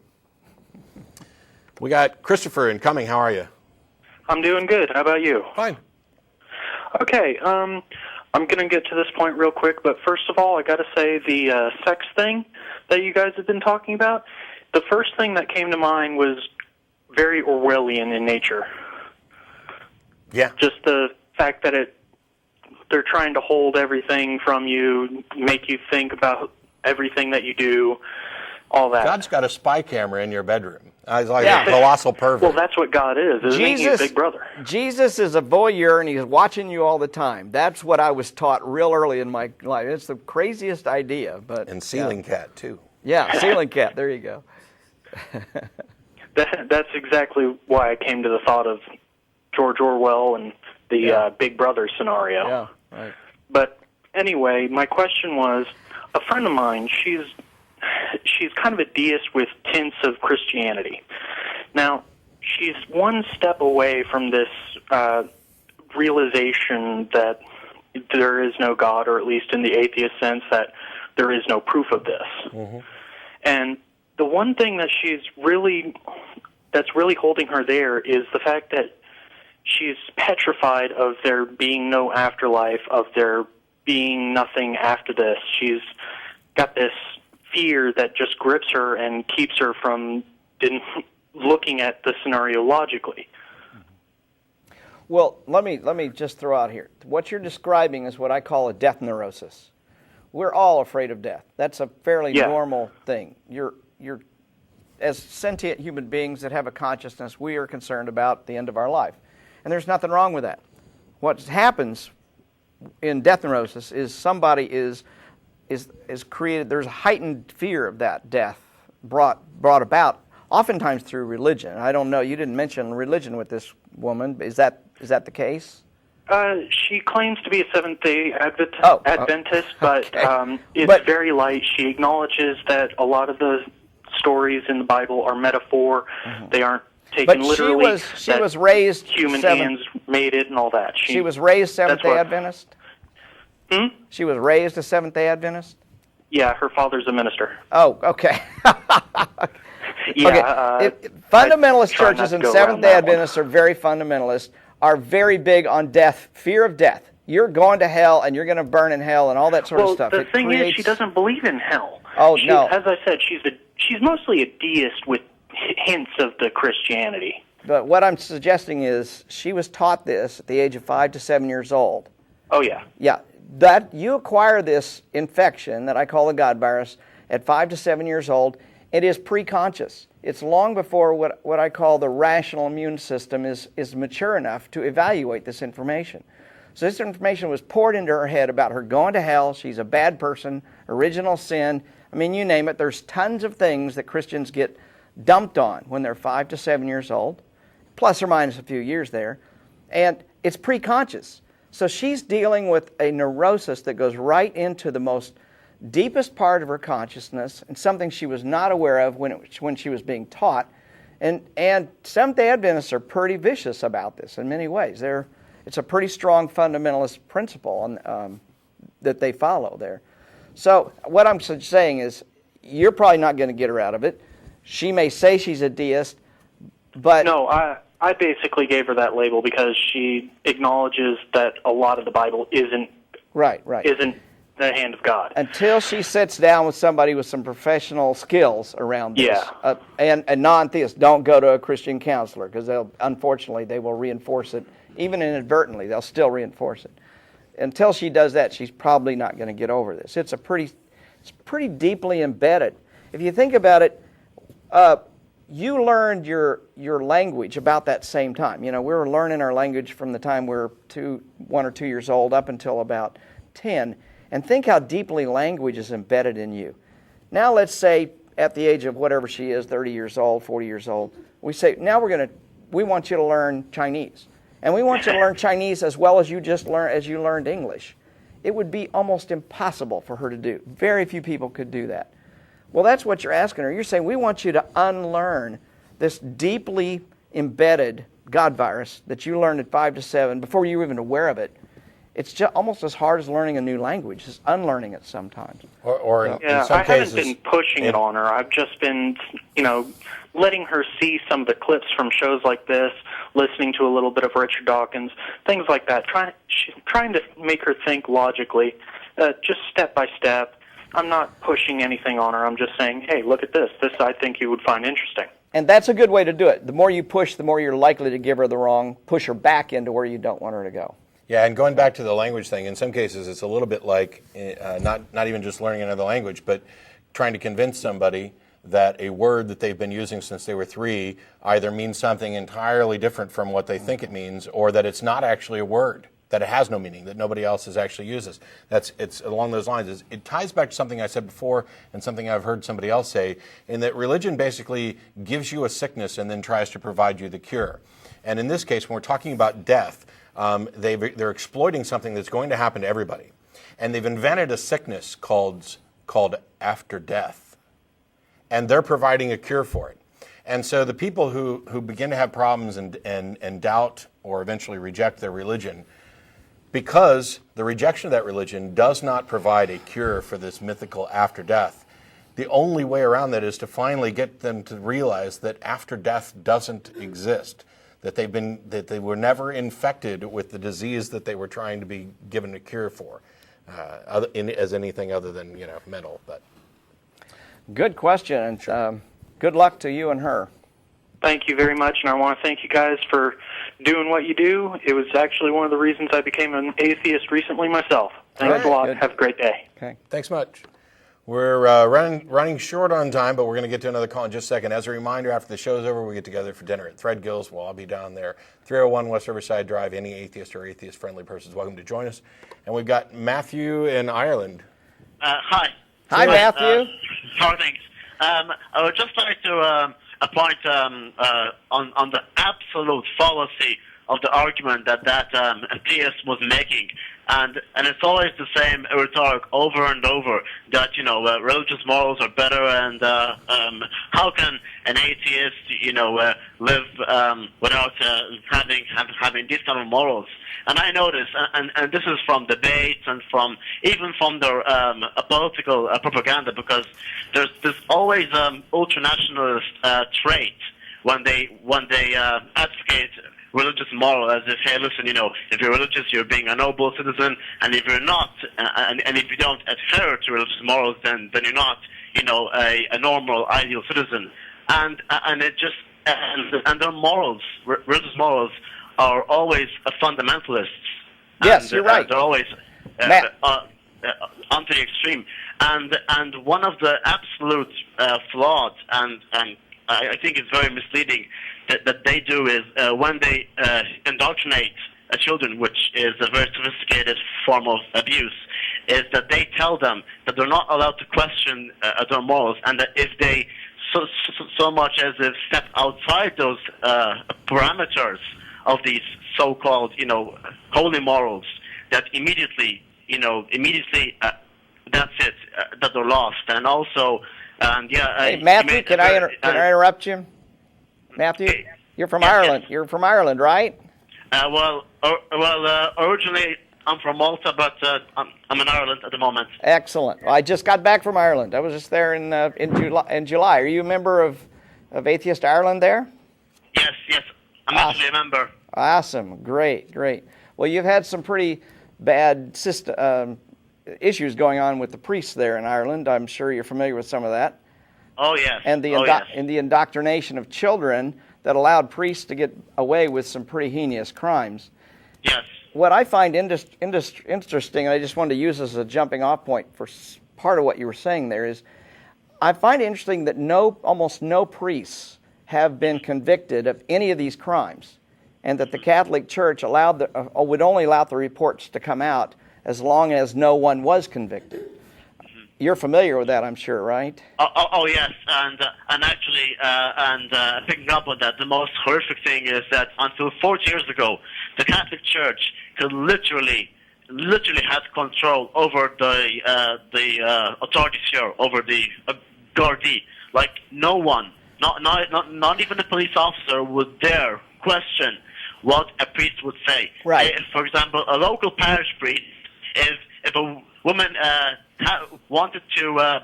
We got Christopher in Cumming. How are you? I'm doing good. How about you? Fine. Okay, I'm going to get to this point real quick, but first of all, I got to say the sex thing that you guys have been talking about, the first thing that came to mind was very Orwellian in nature. Yeah. Just the fact that they're trying to hold everything from you, make you think about everything that you do, all that. God's got a spy camera in your bedroom. He's like a colossal pervert. Well, that's what God is, isn't he? He's Big Brother. Jesus is a voyeur, and he's watching you all the time. That's what I was taught real early in my life. It's the craziest idea. And ceiling cat, too. Yeah, ceiling cat. There you go. That's exactly why I came to the thought of George Orwell and the Big Brother scenario. Yeah, right. But anyway, my question was, a friend of mine, she's kind of a deist with tints of Christianity. Now, she's one step away from this realization that there is no God, or at least in the atheist sense, that there is no proof of this. Mm-hmm. And the one thing that that's really holding her there is the fact that she's petrified of there being no afterlife, of there being nothing after this. She's got this fear that just grips her and keeps her from looking at the scenario logically. Well, let me just throw out here. What you're describing is what I call a death neurosis. We're all afraid of death. That's a fairly normal thing. You're as sentient human beings that have a consciousness, we are concerned about the end of our life. And there's nothing wrong with that. What happens in death neurosis is somebody is created, there's a heightened fear of that death brought about, oftentimes through religion. I don't know, you didn't mention religion with this woman. Is that the case? She claims to be a Seventh-day Adventist, but it's very light. She acknowledges that a lot of the stories in the Bible are metaphor. Mm-hmm. They aren't taken literally. She was raised human hands made it and all that. She was raised Seventh-day Adventist? She was raised a Seventh-day Adventist? Yeah, her father's a minister. Oh, okay. Yeah. Okay. Fundamentalist churches and Seventh-day Adventists are very fundamentalist, are very big on death, fear of death. You're going to hell and you're going to burn in hell and all that sort of stuff. Well, the thing is, she doesn't believe in hell. Oh, no. As I said, she's mostly a deist with hints of the Christianity. But what I'm suggesting is she was taught this at the age of 5 to 7 years old. Oh, yeah. Yeah. That you acquire this infection that I call the God virus at 5 to 7 years old, it is preconscious. It's long before what I call the rational immune system is mature enough to evaluate this information. So this information was poured into her head about her going to hell, she's a bad person, original sin. I mean, you name it. There's tons of things that Christians get dumped on when they're 5 to 7 years old, plus or minus a few years there, and it's preconscious. So she's dealing with a neurosis that goes right into the most deepest part of her consciousness and something she was not aware of when she was being taught. And Seventh-day Adventists are pretty vicious about this in many ways. It's a pretty strong fundamentalist principle that they follow there. So what I'm saying is you're probably not going to get her out of it. She may say she's a deist, but... No, I basically gave her that label because she acknowledges that a lot of the Bible isn't the hand of God. Until she sits down with somebody with some professional skills around this. Yeah. And non-theists don't go to a Christian counselor because unfortunately they will reinforce it. Even inadvertently, they'll still reinforce it. Until she does that, she's probably not going to get over this. It's pretty deeply embedded. If you think about it, You learned your language about that same time. We were learning our language from the time we were 1 or 2 years old up until about 10. And think how deeply language is embedded in you. Now let's say at the age of whatever she is, 30 years old, 40 years old, we say, now we want you to learn Chinese. And we want you to learn Chinese as well as you learned English. It would be almost impossible for her to do. Very few people could do that. Well, that's what you're asking her. You're saying, we want you to unlearn this deeply embedded God virus that you learned at 5 to 7 before you were even aware of it. It's just almost as hard as learning a new language, just unlearning it sometimes. Or in some I cases, haven't been pushing it on her. I've just been, letting her see some of the clips from shows like this, listening to a little bit of Richard Dawkins, things like that, trying to make her think logically, just step by step. I'm not pushing anything on her. I'm just saying, hey, look at this. This I think you would find interesting. And that's a good way to do it. The more you push, the more you're likely to give her the wrong, push her back into where you don't want her to go. Yeah, and going back to the language thing, in some cases it's a little bit like not even just learning another language, but trying to convince somebody that a word that they've been using since they were 3 either means something entirely different from what they think it means, or that it's not actually a word, that it has no meaning, that nobody else has actually used this. It's along those lines. It ties back to something I said before and something I've heard somebody else say, in that religion basically gives you a sickness and then tries to provide you the cure. And in this case, when we're talking about death, they're exploiting something that's going to happen to everybody. And they've invented a sickness called after death. And they're providing a cure for it. And so the people who begin to have problems and doubt or eventually reject their religion, because the rejection of that religion does not provide a cure for this mythical after death, the only way around that is to finally get them to realize that after death doesn't exist, that they were never infected with the disease that they were trying to be given a cure for, as anything other than mental. But good question, and good luck to you and her. Thank you very much, and I want to thank you guys for doing what you do. It was actually one of the reasons I became an atheist recently myself. Thanks a lot. Good. Have a great day. Okay. Thanks much. We're running short on time, but we're going to get to another call in just a second. As a reminder, after the show's over, we get together for dinner at Threadgill's. We'll all be down there, 301 West Riverside Drive. Any atheist or atheist-friendly person is welcome to join us. And we've got Matthew in Ireland. Hi. Hi, Matthew. How are things? I would just like to point on the absolute fallacy of the argument that theist was making. And it's always the same rhetoric over and over that, religious morals are better, and how can an atheist, live without having these kind of morals? And I know this, and this is from debates and even from their political propaganda, because there's always ultranationalist trait when they advocate religious moral, as if, hey, listen, if you're religious, you're being a noble citizen, and if you're not, and if you don't adhere to religious morals, then you're not, a normal, ideal citizen. And it just, and their morals, religious morals, are always fundamentalists. Yes, you're right. They're always onto the extreme. And one of the absolute flaws, and I think it's very misleading, that they do is when they indoctrinate children, which is a very sophisticated form of abuse, is that they tell them that they're not allowed to question their morals, and that if they so much as if step outside those parameters of these so-called, holy morals, that immediately, that's it, that they're lost. And also, hey, Matthew, can I interrupt you? Matthew, you're from Ireland. You're from Ireland, right? Originally I'm from Malta, but I'm in Ireland at the moment. Excellent. Well, I just got back from Ireland. I was just there in July. Are you a member of Atheist Ireland there? Yes. I'm actually a member. Awesome. Great. Well, you've had some pretty bad issues going on with the priests there in Ireland. I'm sure you're familiar with some of that. Oh, yes. And the indoctrination of children that allowed priests to get away with some pretty heinous crimes. Yes. What I find interesting, and I just wanted to use as a jumping off point for part of what you were saying there, is I find it interesting that almost no priests have been convicted of any of these crimes, and that the Catholic Church would only allow the reports to come out as long as no one was convicted. You're familiar with that, I'm sure, right? Oh yes, and actually, picking up on that, the most horrific thing is that until 40 years ago, the Catholic Church could literally had control over the authorities here, over the Gardaí. Like no one, not even a police officer would dare question what a priest would say. Right. For example, a local parish priest, if a woman wanted to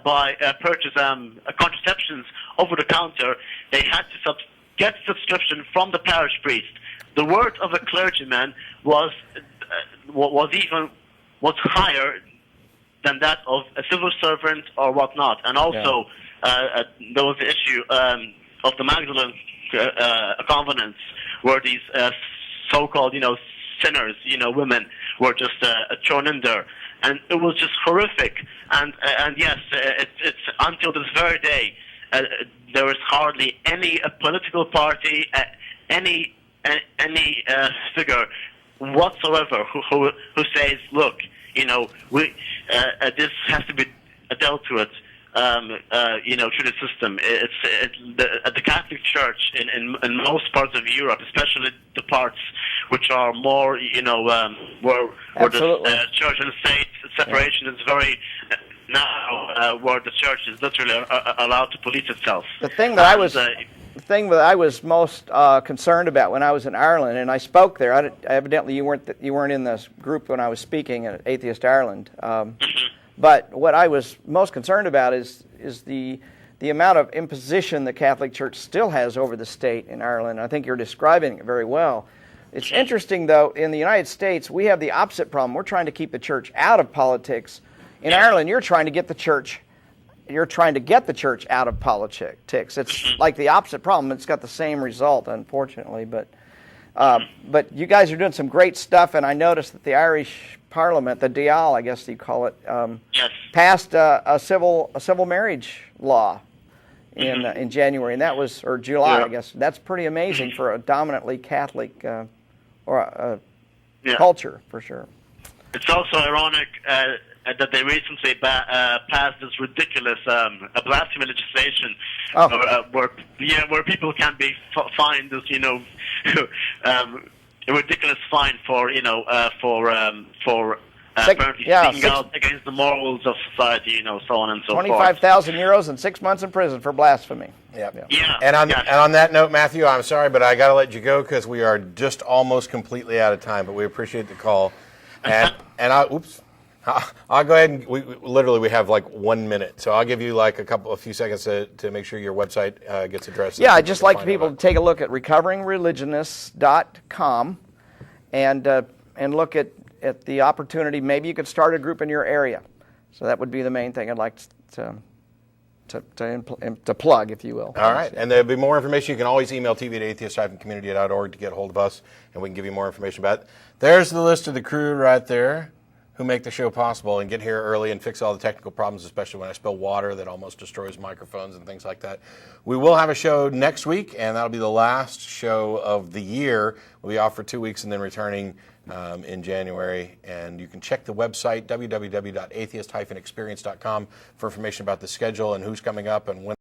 purchase contraceptions over the counter, they had to get subscription from the parish priest. The word of a clergyman was higher than that of a civil servant or whatnot. And also, there was the issue of the Magdalene covenants, where these so-called, sinners, women, were just thrown in there, and it was just horrific. And yes, it's until this very day, there is hardly any political party, any figure whatsoever who says, look, we this has to be dealt with, through the system. The Catholic Church in most parts of Europe, especially the parts which are more, where the church and state separation is very now, where the church is literally allowed to police itself. The thing that I was most concerned about when I was in Ireland, and I spoke there. Evidently, you weren't in this group when I was speaking at Atheist Ireland. But what I was most concerned about is the amount of imposition the Catholic Church still has over the state in Ireland. I think you're describing it very well. It's interesting, though, in the United States, we have the opposite problem. We're trying to keep the church out of politics. In Ireland, you're trying to get the church out of politics. It's like the opposite problem. It's got the same result, unfortunately. But you guys are doing some great stuff, and I noticed that the Irish Parliament, the Dáil, I guess you call it, passed a civil marriage law in January, and that was, or July, I guess. That's pretty amazing for a dominantly Catholic culture, for sure. It's also ironic that they recently passed this ridiculous blasphemy legislation, where people can be fined this, a ridiculous fine for apparently speaking out against the morals of society, so on and so forth. 25,000 euros and 6 months in prison for blasphemy. Yeah. And on that note, Matthew, I'm sorry, but I got to let you go because we are just almost completely out of time. But we appreciate the call, I'll go ahead and we have like 1 minute, so I'll give you like a few seconds to make sure your website gets addressed. Yeah, I'd just like people to take a look at recoveringreligionists.com and look at the opportunity. Maybe you could start a group in your area. So that would be the main thing I'd like to plug, if you will. All right, and there'll be more information. You can always email tv@atheist-community.org to get a hold of us, and we can give you more information about it. There's the list of the crew right there who make the show possible and get here early and fix all the technical problems, especially when I spill water that almost destroys microphones and things like that. We will have a show next week, and that'll be the last show of the year. We'll be off for 2 weeks and then returning in January. And you can check the website, www.atheist-experience.com, for information about the schedule and who's coming up and when.